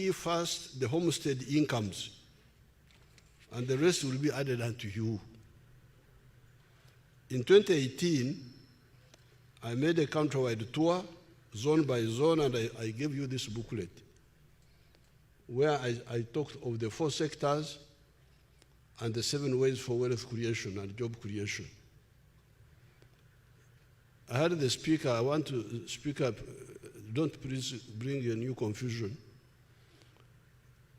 see first the homestead incomes, and the rest will be added unto you. In 2018, I made a countrywide tour, zone by zone, and I gave you this booklet, where I talked of the 4 sectors and the 7 ways for wealth creation and job creation. I heard the speaker, I want to speak up, don't please bring a new confusion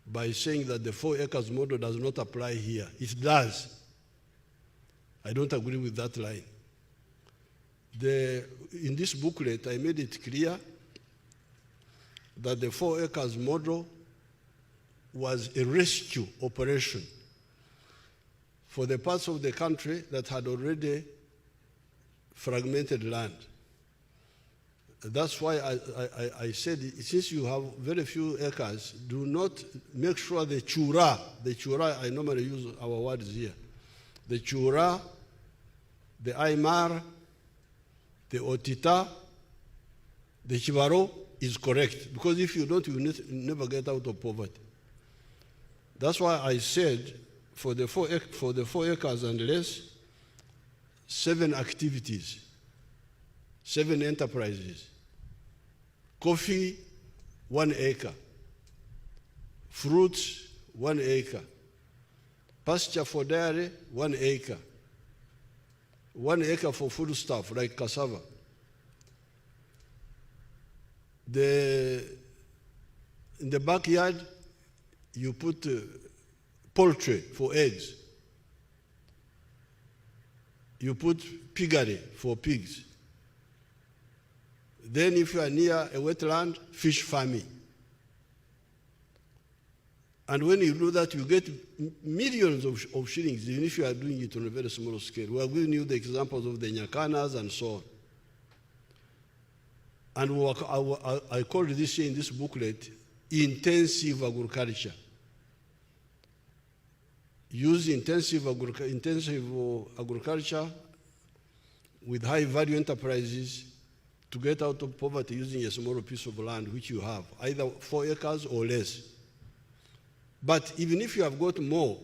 by saying that the 4 acres model does not apply here. It does. I don't agree with that line. In this booklet, I made it clear that the 4 acres model was a rescue operation for the parts of the country that had already fragmented land. That's why I said, since you have very few acres, do not make sure the chura, I normally use our words here, the chura, the aymar, the otita, the chivaro is correct. Because if you don't, you will never get out of poverty. That's why I said, for the 4 acres and less, 7 activities, 7 enterprises. Coffee, 1 acre. Fruits, 1 acre. Pasture for dairy, 1 acre. 1 acre for foodstuff like cassava. In the backyard, you put poultry for eggs. You put piggery for pigs. Then if you are near a wetland, fish farming. And when you do that, you get millions of shillings, even if you are doing it on a very small scale. We are giving you the examples of the Nyakanas and so on. And I called this here in this booklet, intensive agriculture. Use intensive agriculture with high-value enterprises to get out of poverty using a small piece of land which you have, either 4 acres or less. But even if you have got more,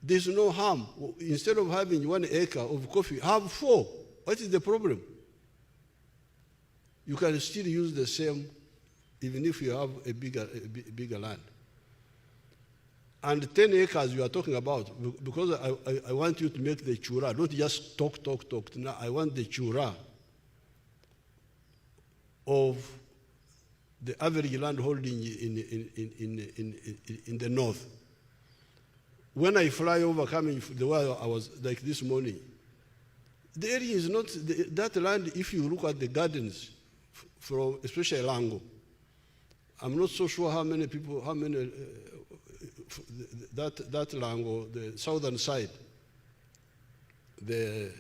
there's no harm. Instead of having 1 acre of coffee, have 4. What is the problem? You can still use the same even if you have a bigger land. And 10 acres you are talking about, because I want you to make the chura. Don't just talk. Now I want the chura of the average land holding in the north. When I fly over coming the way I was like this morning, the area is not, that land, if you look at the gardens, from especially Lango, I'm not so sure how many people, that Lango, the southern side, the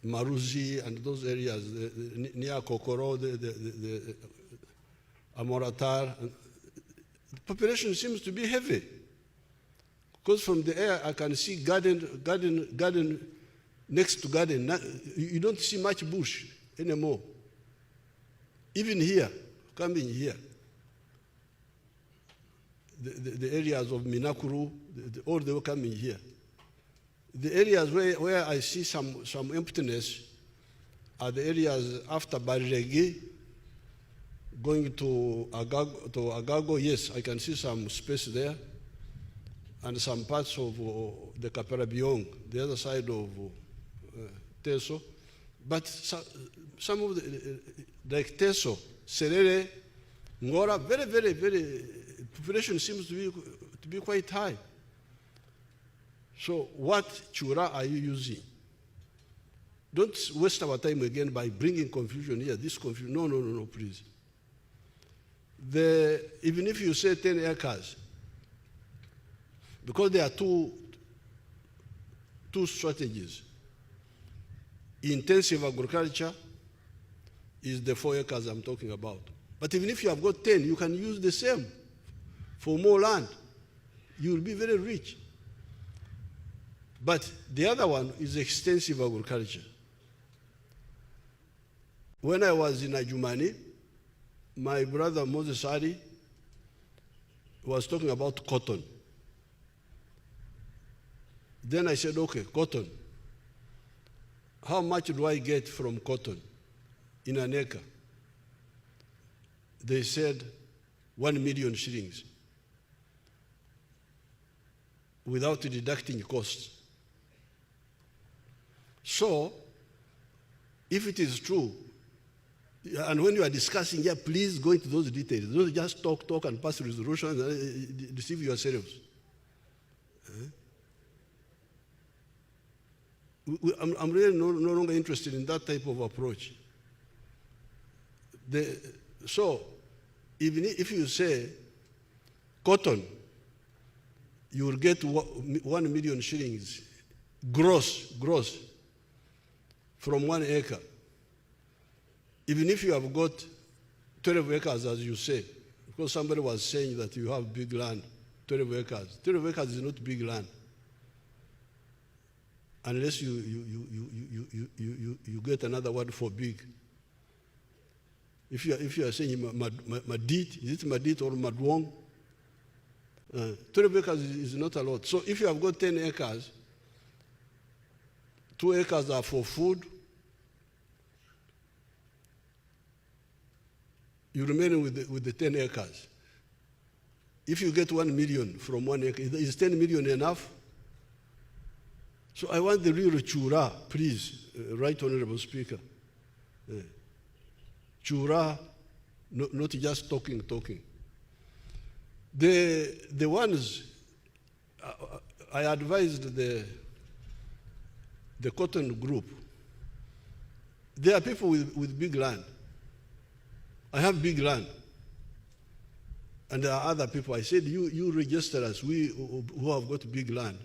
Maruzi and those areas, near Kokoro, the Amoratar, the population seems to be heavy. Because from the air I can see garden next to garden. You don't see much bush anymore. Even here, coming here, the areas of Minakuru, all they were coming here. The areas where I see some emptiness are the areas after Bariregi, going to Agago. Yes, I can see some space there, and some parts of the Kaparabiong, the other side of Teso. But some of the, like Teso, Serere, Ngora, very, population seems to be quite high. So what chura are you using? Don't waste our time again by bringing confusion here, this confusion. No, please. Even if you say 10 acres, because there are two strategies. Intensive agriculture is the 4 acres I'm talking about. But even if you have got 10, you can use the same for more land. You will be very rich. But the other one is extensive agriculture. When I was in Ajumani, my brother Moses Ali was talking about cotton. Then I said, okay, cotton. How much do I get from cotton in an acre? They said 1 million shillings without deducting costs. So, if it is true, and when you are discussing, yeah, please go into those details. Don't just talk and pass resolutions and deceive yourselves. I'm really no longer interested in that type of approach. So, even if you say cotton, you will get 1 million shillings gross from 1 acre. Even if you have got 12 acres, as you say, because somebody was saying that you have big land, 12 acres. 12 acres is not big land, unless you get another word for big. If you are saying madit, is it madit or madwong? 12 acres is not a lot. So if you have got 10 acres, 2 acres are for food. You remain with the 10 acres. If you get 1 million from 1 acre, is 10 million enough? So I want the real chura, please, Right Honorable Speaker. Chura, not just talking. The ones, I advised the cotton group, there are people with big land. I have big land. And there are other people. I said, you register us, we who have got big land.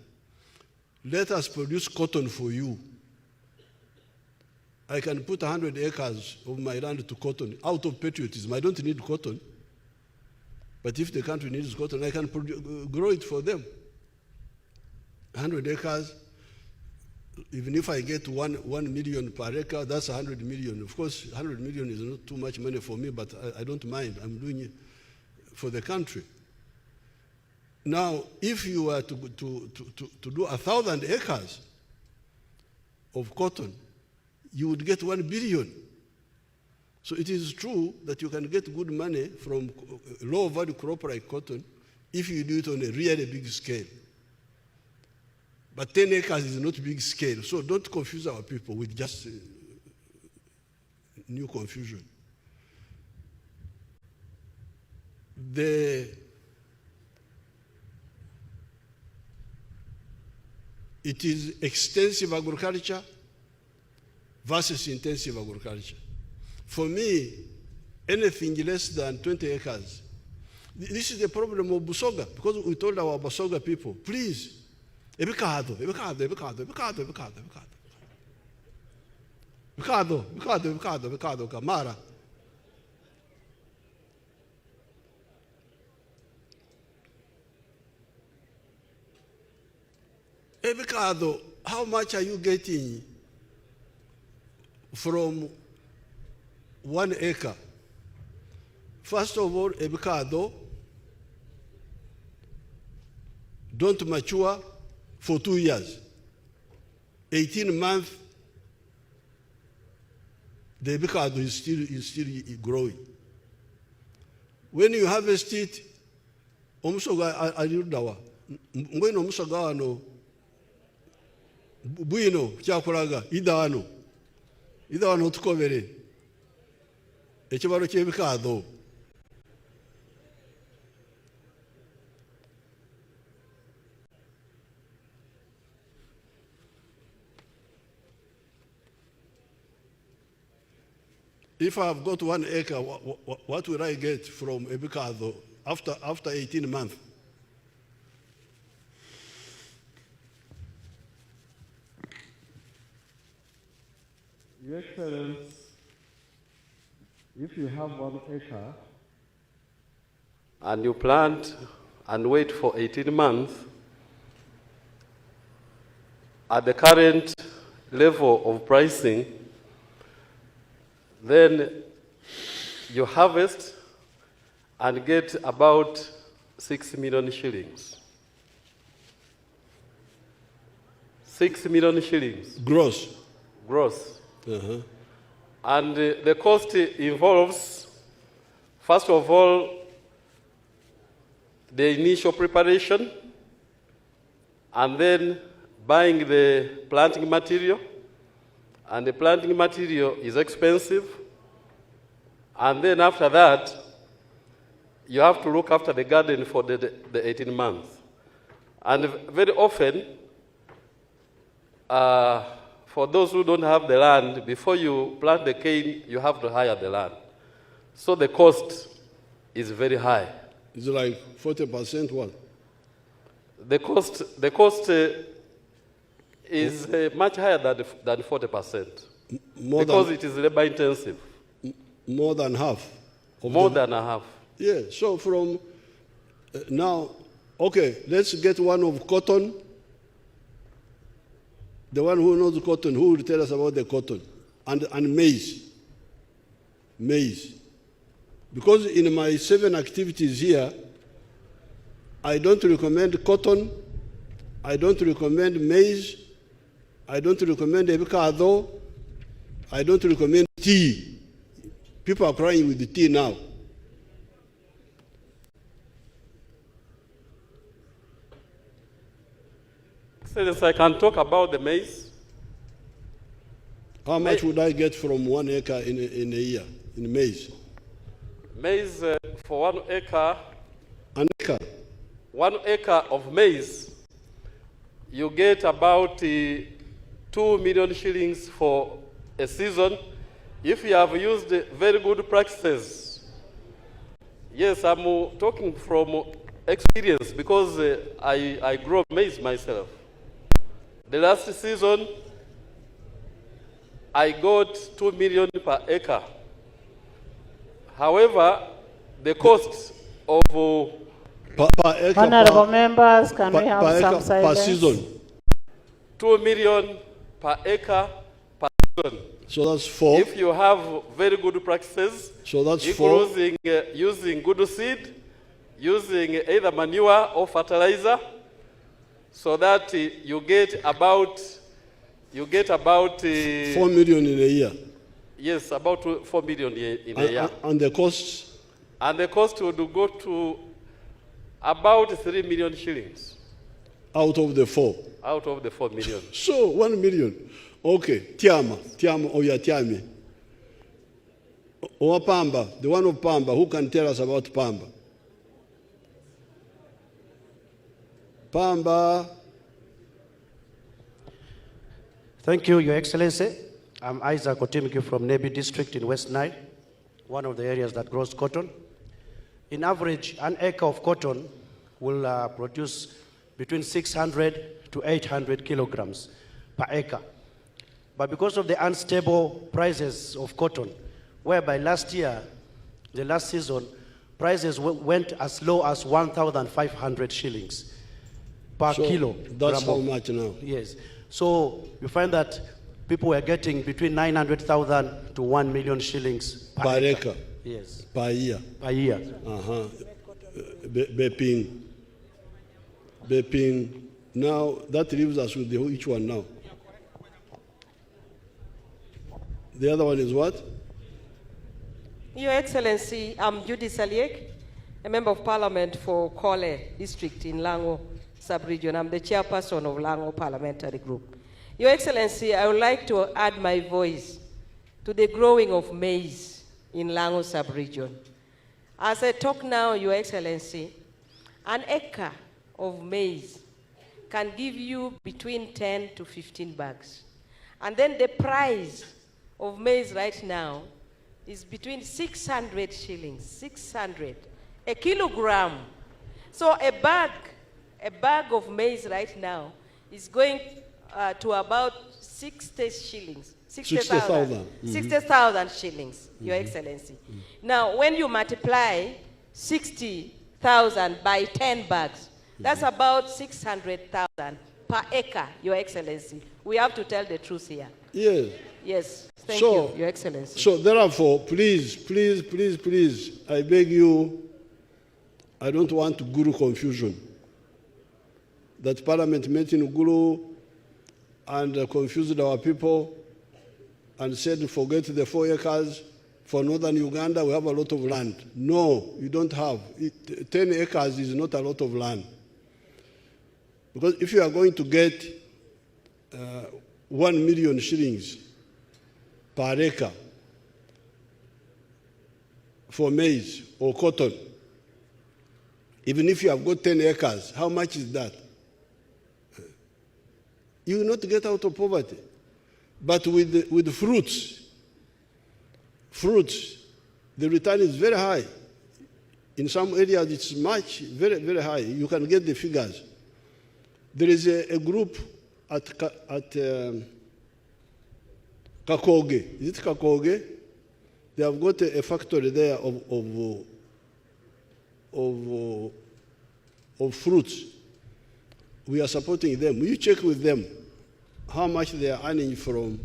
Let us produce cotton for you. I can put 100 acres of my land to cotton out of patriotism. I don't need cotton. But if the country needs cotton, I can grow it for them. 100 acres, even if I get 1 million per acre, that's 100 million. Of course, 100 million is not too much money for me, but I don't mind. I'm doing it for the country. Now, if you were to do 1,000 acres of cotton, you would get 1 billion. So it is true that you can get good money from low-value crop like cotton if you do it on a really big scale. But 10 acres is not big scale, so don't confuse our people with just new confusion. It is extensive agriculture versus intensive agriculture. For me, anything less than 20 acres. This is the problem of Busoga, because we told our Busoga people, please, ebikado, kamara. Ebikado, how much are you getting from 1 acre? First of all, ebikado don't mature for 2 years. 18 months, the ebikado is still growing. When you harvest it, omusoga alirudawa. Ngweno omusoga wano bwino kyakulaga idano tukobere ekibalo ky'ebikado. If I have got 1 acre, what will I get from ebikado after 18 months? Your Excellency, if you have 1 acre and you plant and wait for 18 months, at the current level of pricing, then you harvest and get about 6 million shillings. 6 million shillings. Gross. Gross. Uh-huh. And the cost involves, first of all, the initial preparation, and then buying the planting material. And the planting material is expensive. And then after that, you have to look after the garden for the 18 months. And very often, for those who don't have the land, before you plant the cane, you have to hire the land. So the cost is very high. It's like 40% what? The cost is much higher than 40%. Because it is labor intensive. More than half. More than a half. Yeah, so from now, okay, let's get one of cotton. The one who knows cotton, who will tell us about the cotton? And maize. Maize. Because in my 7 activities here, I don't recommend cotton, I don't recommend maize, I don't recommend avocado, I don't recommend tea. People are crying with the tea now. Excellency, I can talk about the maize. How much would I get from 1 acre in a year in maize? Maize for 1 acre. An acre? 1 acre of maize, you get about 2 million shillings for a season if you have used very good practices. Yes, I'm talking from experience because I grow maize myself. The last season, I got 2 million per acre. However, the cost of per acre, Honorable members, can we have some per silence? season. 2 million per acre per season. So that's 4. If you have very good practices, So that's 4. including using good seed, using either manure or fertilizer, so that you get about 4 million in a year. Yes, about 4 million in a year. And the costs? And the cost would go to about 3 million shillings. Out of the 4? Out of the 4 million. So 1 million. Okay, Tiama, Oya Tiami. Or Pamba, the one of Pamba, who can tell us about Pamba? Pamba. Thank you, Your Excellency. I'm Isaac Otimiki from Nebi District in West Nile, one of the areas that grows cotton. In average, an acre of cotton will produce between 600 to 800 kilograms per acre. But because of the unstable prices of cotton, whereby last year, the last season, prices went as low as 1,500 shillings per kilo. That's how much now? Yes. So you find that people were getting between 900,000 to 1 million shillings per acre. Yes. Per year. Per year. Bepping. Now, that leaves us with each one now. The other one is what? Your Excellency, I'm Judy Saliek, a Member of Parliament for Kole District in Lango Sub-Region. I'm the chairperson of Lango Parliamentary Group. Your Excellency, I would like to add my voice to the growing of maize in Lango Sub-Region. As I talk now, Your Excellency, an acre of maize can give you between 10 to 15 bags. And then the price of maize right now is between 600 shillings, 600, a kilogram. So a bag of maize right now is going to about 60 shillings, 60,000 60,000 shillings, Your Excellency. Now, when you multiply 60,000 by 10 bags, that's about 600,000 per acre, Your Excellency. We have to tell the truth here. Yes. Yes, thank you, Your Excellency. So therefore, please, I beg you, I don't want GuIu confusion. That Parliament met in GuIu and confused our people and said, forget the 4 acres. For northern Uganda, we have a lot of land. No, you don't have. 10 acres is not a lot of land. Because if you are going to get 1 million shillings per acre for maize or cotton, even if you have got 10 acres, how much is that? You will not get out of poverty. But with fruits, the return is very high. In some areas, it's very, very high. You can get the figures. There is a group at Kakoge. Is it Kakoge? They have got a factory there of fruits. We are supporting them. You check with them how much they are earning from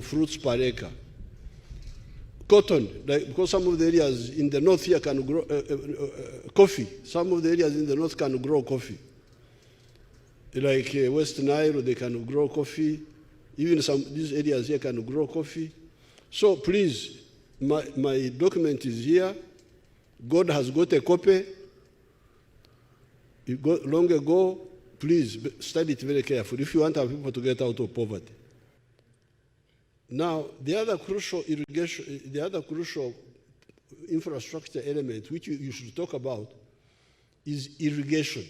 fruits per acre. Cotton, because some of the areas in the north here can grow coffee. Some of the areas in the north can grow coffee. Like West Nile, they can grow coffee. Even these areas here can grow coffee. So please, my document is here. God has got a copy. Long ago, please study it very carefully if you want our people to get out of poverty. Now, the other crucial infrastructure element which you should talk about is irrigation.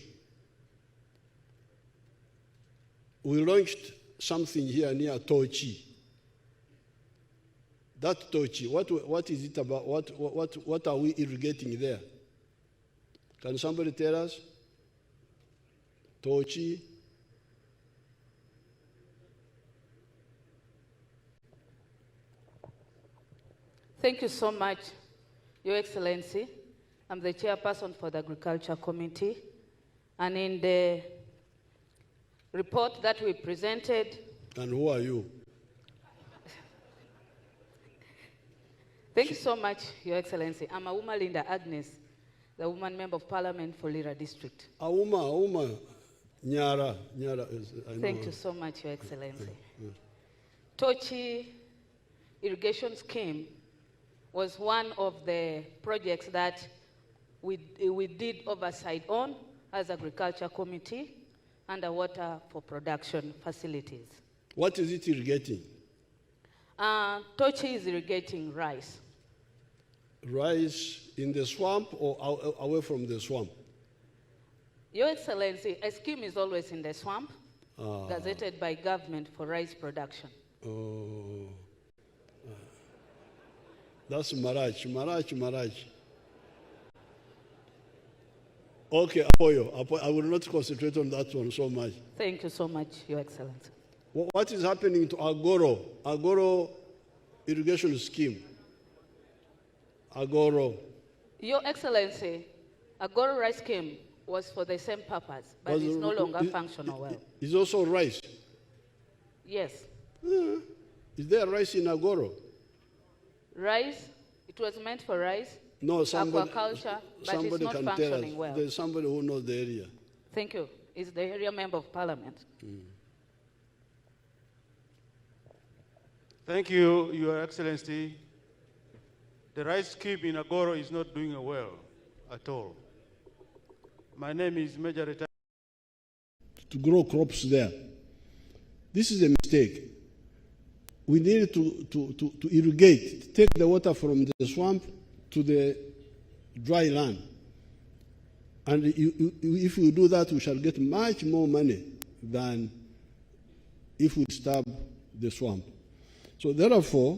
We launched something here near Tochi. That Tochi, what is it about? What are we irrigating there? Can somebody tell us? Tochi. Thank you so much, Your Excellency. I'm the chairperson for the Agriculture Committee. And in the report that we presented... And who are you? Thank you so much, Your Excellency. I'm Auma Linda Agnes, the woman member of Parliament for Lira District. Auma, Nyara. Thank you so much, Your Excellency. Tochi irrigation scheme was one of the projects that we did oversight on as Agriculture Committee under Water for Production Facilities. What is it irrigating? Tochi is irrigating rice. Rice in the swamp or away from the swamp? Your Excellency, a scheme is always in the swamp, gazetted by government for rice production. Oh. That's Marach. Okay, Apoyo. I will not concentrate on that one so much. Thank you so much, Your Excellency. What is happening to Agoro irrigation scheme? Agoro. Your Excellency, Agoro rice scheme was for the same purpose, but it's no longer functional well. It's also rice? Yes. Is there rice in Agoro? Rice, it was meant for rice, no, aquaculture, but it's not functioning well. There's somebody who knows the area. Thank you. It's the area member of Parliament. Thank you, Your Excellency. The rice scheme in Agoro is not doing well at all. My name is Major Retired. To grow crops there. This is a mistake. We need to irrigate, take the water from the swamp to the dry land. And if we do that, we shall get much more money than if we disturb the swamp. So therefore,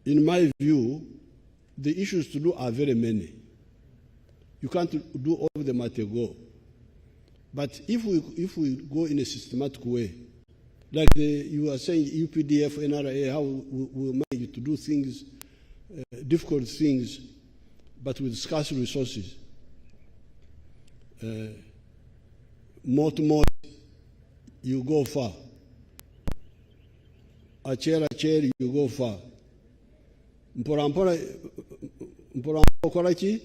in my view, the issues to do are very many. You can't do all of them at a go. But if we go in a systematic way, like you are saying, UPDF, NRA, how we manage to do things, difficult things, but with scarce resources. More to more, you go far. A chair, you go far. Mpora, mpora okola ki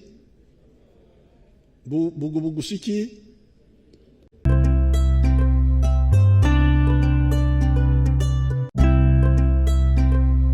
bugubugu siki